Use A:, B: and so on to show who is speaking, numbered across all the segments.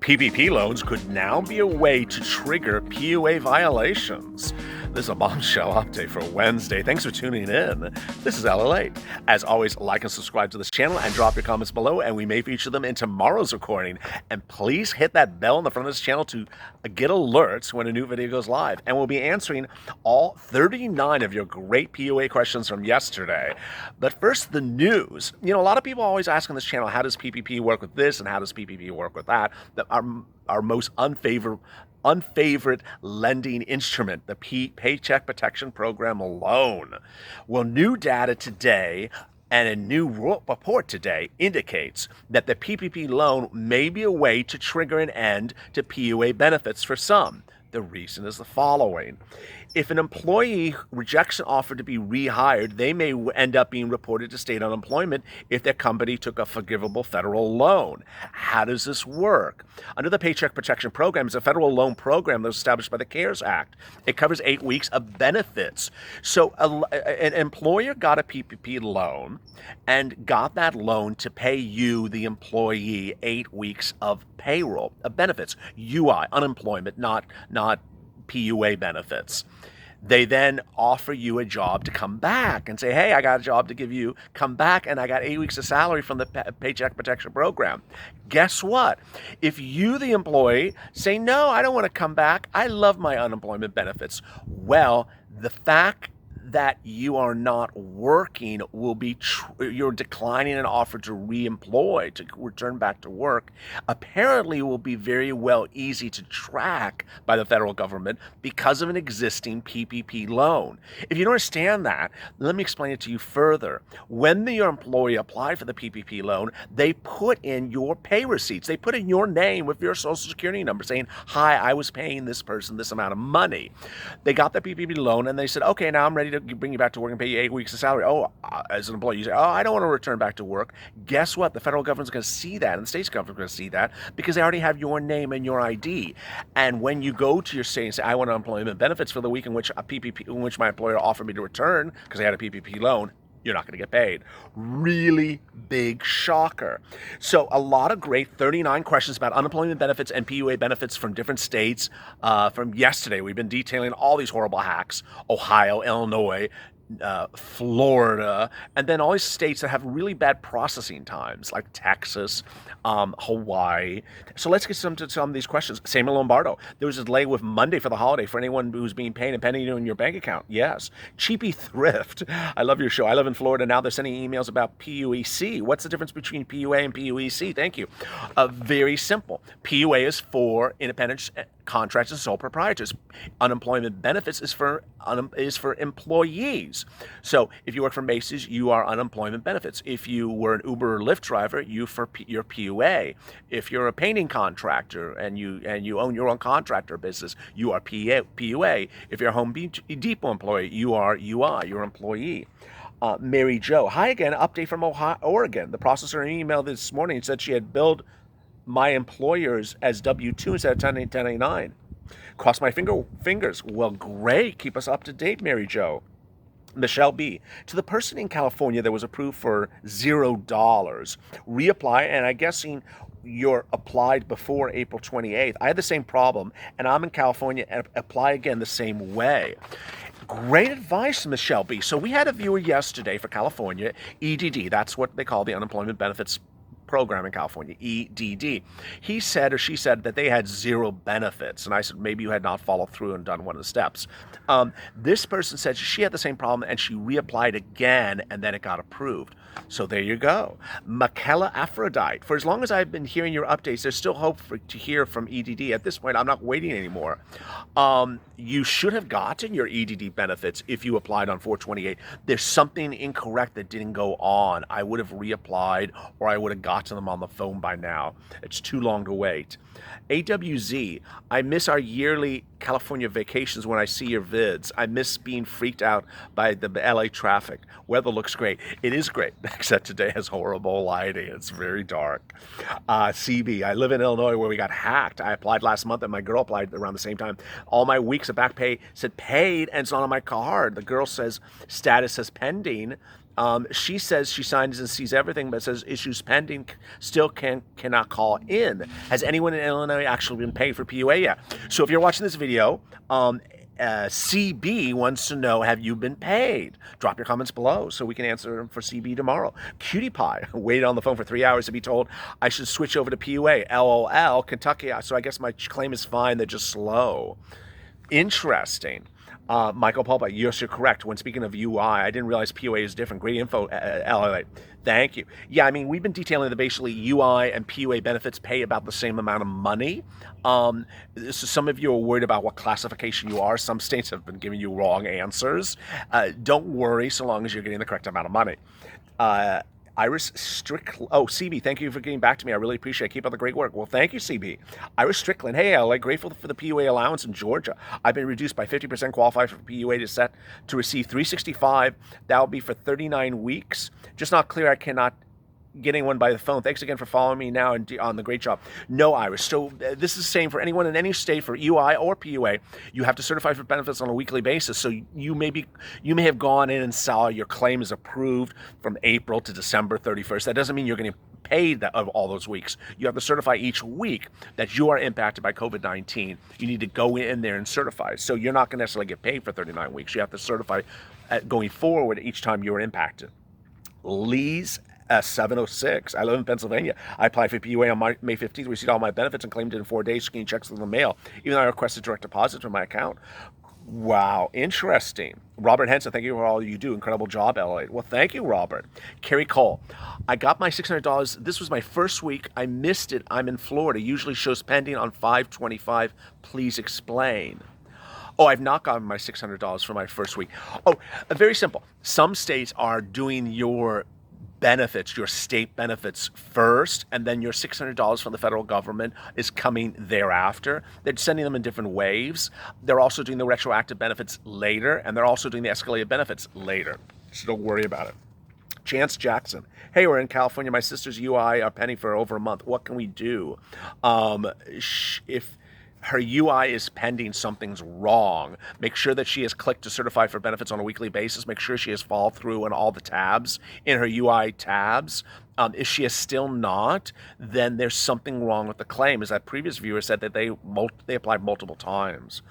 A: PPP loans could now be a way to trigger PUA violations. This is a bombshell update for Wednesday. Thanks for tuning in. This is LL8. As always, like and subscribe to this channel and drop your comments below, and we may feature them in tomorrow's recording. And please hit that bell on the front of this channel to get alerts when a new video goes live. And we'll be answering all 39 of your great PUA questions from yesterday. But first, the news. You know, a lot of people always ask on this channel, how does PPP work with this and how does PPP work with that? Our most unfavored lending instrument, the Paycheck Protection Program loan. Well, new data today and a new report today indicates that the PPP loan may be a way to trigger an end to PUA benefits for some. The reason is the following. If an employee rejects an offer to be rehired, they may end up being reported to state unemployment if their company took a forgivable federal loan. How does this work? Under the Paycheck Protection Program, it's a federal loan program that was established by the CARES Act. It covers 8 weeks of benefits. So an employer got a PPP loan and got that loan to pay you, the employee, 8 weeks of payroll, of benefits, UI, unemployment, not PUA benefits. They then offer you a job to come back and say, hey, I got a job to give you, come back, and I got 8 weeks of salary from the Paycheck Protection Program. Guess what? If you, the employee, say, no, I don't want to come back, I love my unemployment benefits, well, the fact that you are not working will be you're declining an offer to reemploy, to return back to work, apparently will be very well easy to track by the federal government because of an existing PPP loan. If you don't understand that, let me explain it to you further. When your employee applied for the PPP loan, they put in your pay receipts. They put in your name with your social security number saying, hi, I was paying this person this amount of money. They got the PPP loan and they said, okay, now I'm ready to bring you back to work and pay you 8 weeks of salary. As an employee, you say, I don't want to return back to work. Guess what? The federal government's going to see that, and the state's government's going to see that because they already have your name and your ID. And when you go to your state and say, I want unemployment benefits for the week in which my employer offered me to return because I had a PPP loan, you're not going to get paid. Really big shocker. So a lot of great 39 questions about unemployment benefits and PUA benefits from different states from yesterday. We've been detailing all these horrible hacks: Ohio, Illinois, Florida, and then all these states that have really bad processing times, like Texas, Hawaii. So let's get to some of these questions. Samuel Lombardo, there was a delay with Monday for the holiday for anyone who's being paid and pending in your bank account. Yes. Cheapy Thrift, I love your show. I live in Florida now. They're sending emails about PUEC. What's the difference between PUA and PUEC? Thank you. Very simple. PUA is for independent contractors and sole proprietors. Unemployment benefits is for employees. So if you work for Macy's, you are unemployment benefits. If you were an Uber or Lyft driver, you're PUA. If you're a painting contractor and you own your own contractor business, you are PUA. If you're a Home Depot employee, you are UI, your employee. Mary Jo, hi again, update from Oregon. The processor emailed this morning said she had billed my employers as W-2 instead of 1099. Cross my fingers. Well, great. Keep us up to date, Mary Jo. Michelle B. To the person in California that was approved for $0, reapply, and I'm guessing you're applied before April 28th. I had the same problem, and I'm in California, and apply again the same way. Great advice, Michelle B. So we had a viewer yesterday for California, EDD. That's what they call the unemployment benefits program in California, EDD. He said, or she said, that they had 0 benefits. And I said, maybe you had not followed through and done one of the steps. This person said she had the same problem and she reapplied again and then it got approved. So there you go. Michaela Aphrodite. For as long as I've been hearing your updates, there's still hope to hear from EDD. At this point, I'm not waiting anymore. You should have gotten your EDD benefits if you applied on 4/28. There's something incorrect that didn't go on. I would have reapplied or I would have gotten them on the phone by now. It's too long to wait. AWZ, I miss our yearly California vacations when I see your vids. I miss being freaked out by the LA traffic. Weather looks great. It is great. except today has horrible lighting. It's very dark. CB, I live in Illinois where we got hacked. I applied last month and my girl applied around the same time. All my weeks of back pay said paid and it's not on my card. The girl says status says pending. She says she signs and sees everything, but says issues pending, still cannot call in. Has anyone in Illinois actually been paid for PUA yet? So if you're watching this video, CB wants to know, have you been paid? Drop your comments below so we can answer them for CB tomorrow. Cutie Pie waited on the phone for 3 hours to be told I should switch over to PUA. LOL, Kentucky. So I guess my claim is fine. They're just slow. Interesting. Michael Pulpa, yes, you're correct. When speaking of UI, I didn't realize PUA is different. Great info, LLA. Thank you. Yeah, I mean, we've been detailing that basically UI and PUA benefits pay about the same amount of money. So some of you are worried about what classification you are. Some states have been giving you wrong answers. Don't worry so long as you're getting the correct amount of money. Iris Strickland. Oh, CB, thank you for getting back to me. I really appreciate it. Keep up the great work. Well, thank you, CB. Iris Strickland. Hey, I'm grateful for the PUA allowance in Georgia. I've been reduced by 50%, qualified for PUA to receive $365. That will be for 39 weeks. Just not clear. I cannot get anyone by the phone. Thanks again for following me now and on the great job. No, Iris. So this is the same for anyone in any state for UI or PUA. You have to certify for benefits on a weekly basis. So you may have gone in and saw your claim is approved from April to December 31st. That doesn't mean you're getting paid of all those weeks. You have to certify each week that you are impacted by COVID-19. You need to go in there and certify. So you're not going to necessarily get paid for 39 weeks. You have to certify going forward each time you are impacted. Lee's 706. I live in Pennsylvania. I applied for PUA on May 15th, received all my benefits, and claimed it in 4 days, screening checks in the mail, even though I requested direct deposits from my account. Wow, interesting. Robert Henson, thank you for all you do. Incredible job, LA. Well, thank you, Robert. Carrie Cole, I got my $600. This was my first week. I missed it. I'm in Florida. Usually shows pending on 5/25. Please explain. Oh, I've not gotten my $600 for my first week. Oh, very simple. Some states are doing your benefits, your state benefits first, and then your $600 from the federal government is coming thereafter. They're sending them in different waves. They're also doing the retroactive benefits later, and they're also doing the escalated benefits later. So don't worry about it. Chance Jackson. Hey, we're in California. My sister's UI are pending for over a month. What can we do? If her UI is pending, something's wrong. Make sure that she has clicked to certify for benefits on a weekly basis. Make sure she has followed through on all the tabs in her UI tabs. If she is still not, then there's something wrong with the claim. As that previous viewer said, that they applied multiple times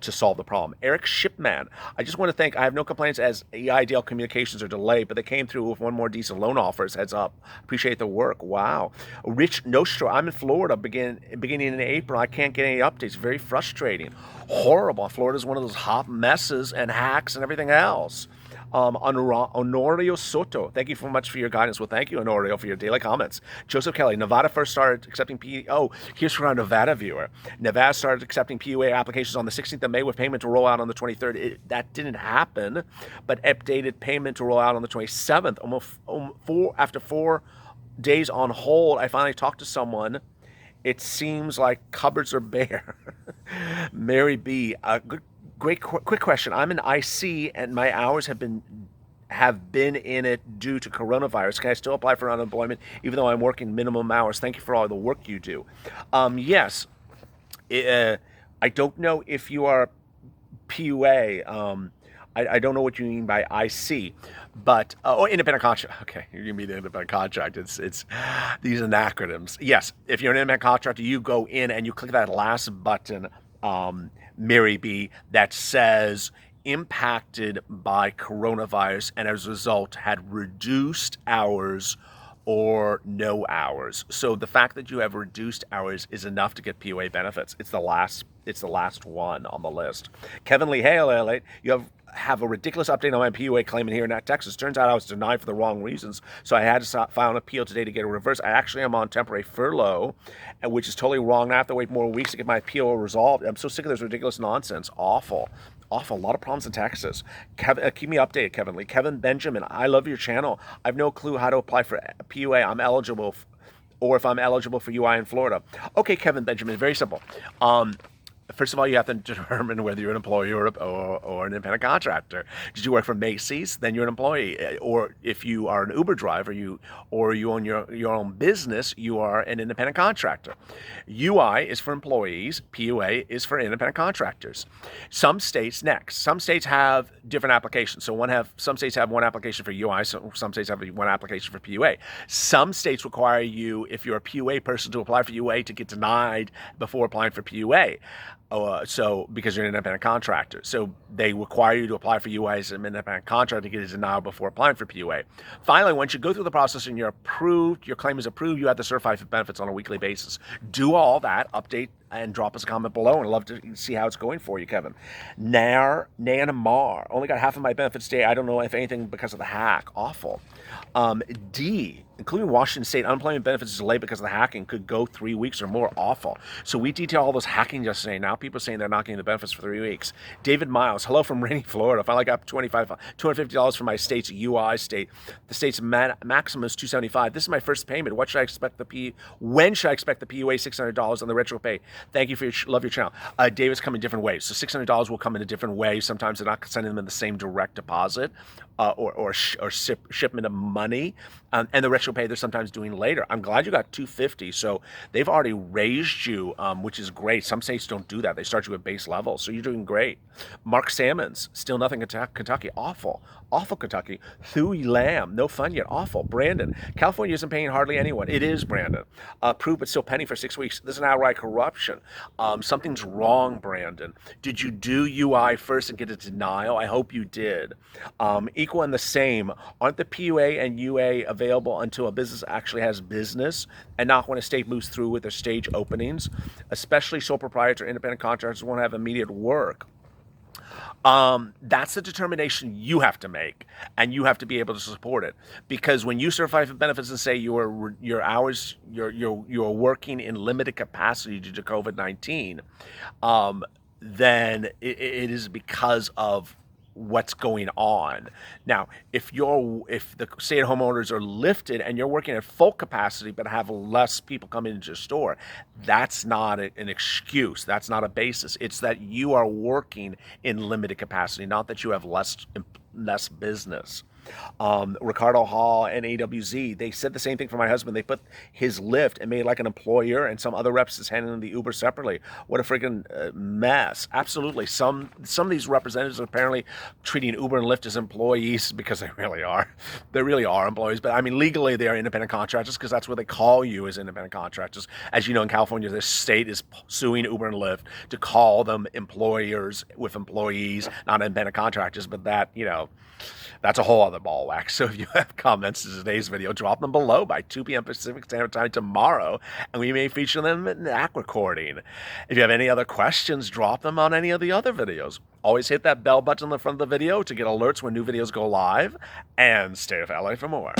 A: to solve the problem. Eric Shipman, I just want to thank, I have no complaints as EIDL communications are delayed, but they came through with one more decent loan offer. Heads up. Appreciate the work. Wow. Rich Nostro, I'm in Florida beginning in April. I can't get any updates. Very frustrating. Horrible. Florida's one of those hot messes and hacks and everything else. Honorio Soto, thank you so much for your guidance. Well, thank you, Honorio, for your daily comments. Joseph Kelly, Nevada first started accepting here's from our Nevada viewer. Nevada started accepting PUA applications on the 16th of May with payment to roll out on the 23rd. That didn't happen, but updated payment to roll out on the 27th. After 4 days on hold, I finally talked to someone. It seems like cupboards are bare. Mary B, quick question. I'm an IC and my hours have been in it due to coronavirus. Can I still apply for unemployment even though I'm working minimum hours? Thank you for all the work you do. Yes. I don't know if you are PUA. I don't know what you mean by IC, but independent contract. Okay, you mean the independent contract. It's these are acronyms. Yes, if you're an independent contractor, you go in and you click that last button, Mary B, that says impacted by coronavirus and as a result had reduced hours or no hours. So the fact that you have reduced hours is enough to get PUA benefits. It's the last one on the list. Kevin Lee, hey, LA, you have a ridiculous update on my PUA claim in here in Texas. Turns out I was denied for the wrong reasons, so I had to file an appeal today to get a reverse. I actually am on temporary furlough, which is totally wrong. I have to wait more weeks to get my appeal resolved. I'm so sick of this ridiculous nonsense. Awful. A lot of problems in Texas. Kevin, keep me updated, Kevin Lee. Kevin Benjamin, I love your channel. I have no clue how to apply for PUA. I'm eligible, or if I'm eligible for UI in Florida. Okay, Kevin Benjamin, very simple. First of all, you have to determine whether you're an employee or an independent contractor. Did you work for Macy's? Then you're an employee. Or if you are an Uber driver, you own your own business, you are an independent contractor. UI is for employees. PUA is for independent contractors. Some states have different applications. Some states have one application for UI. Some states have one application for PUA. Some states require you, if you're a PUA person, to apply for UA to get denied before applying for PUA. So because you're an independent contractor, so they require you to apply for UA as an independent contractor to get a denial before applying for PUA. Finally, once you go through the process and you're approved, your claim is approved, you have to certify for benefits on a weekly basis. Do all that, update, and drop us a comment below. And I'd love to see how it's going for you, Kevin. Nanamar, only got half of my benefits today. I don't know if anything because of the hack. Awful. D, including Washington State, unemployment benefits is delayed because of the hacking, could go 3 weeks or more. Awful. So we detail all those hacking yesterday. Now people are saying they're not getting the benefits for 3 weeks. David Miles, hello from rainy Florida. Finally got $250 for my state's UI state. The state's maximum is $275. This is my first payment. When should I expect the PUA $600 on the retro pay? Thank you for love your channel. David's come in different ways. So $600 will come in a different way. Sometimes they're not sending them in the same direct deposit or shipment of money. And the retro pay they're sometimes doing later. I'm glad you got $250. So they've already raised you, which is great. Some states don't do that. They start you at base level. So you're doing great. Mark Salmons, still nothing in Kentucky. Awful. Awful Kentucky. Thuy Lamb, no fun yet. Awful. Brandon, California isn't paying hardly anyone. It is, Brandon. Approved but still pending for 6 weeks. This is an outright corruption. Something's wrong, Brandon. Did you do UI first and get a denial? I hope you did. Equal and the same. Aren't the PUA and UA available until a business actually has business and not when a state moves through with their stage openings? Especially sole proprietor independent contractors won't have immediate work. That's the determination you have to make, and you have to be able to support it. Because when you certify for benefits and say you're working in limited capacity due to COVID-19, then it is because of what's going on. Now, if the stay-at-home orders are lifted and you're working at full capacity but have less people coming into your store, that's not an excuse. That's not a basis. It's that you are working in limited capacity, not that you have less business. Ricardo Hall and AWZ, they said the same thing for my husband. They put his Lyft and made like an employer, and some other reps is handling the Uber separately. What a freaking mess. Absolutely. Some of these representatives are apparently treating Uber and Lyft as employees, because they really are. They really are employees. But I mean, legally they are independent contractors, because that's what they call you, as independent contractors. As you know, in California, the state is suing Uber and Lyft to call them employers with employees, not independent contractors. But that, that's a whole other ball wax. So if you have comments to today's video, drop them below by 2 p.m. Pacific Standard Time tomorrow, and we may feature them in the act recording. If you have any other questions, drop them on any of the other videos. Always hit that bell button in the front of the video to get alerts when new videos go live, and stay with LA for more.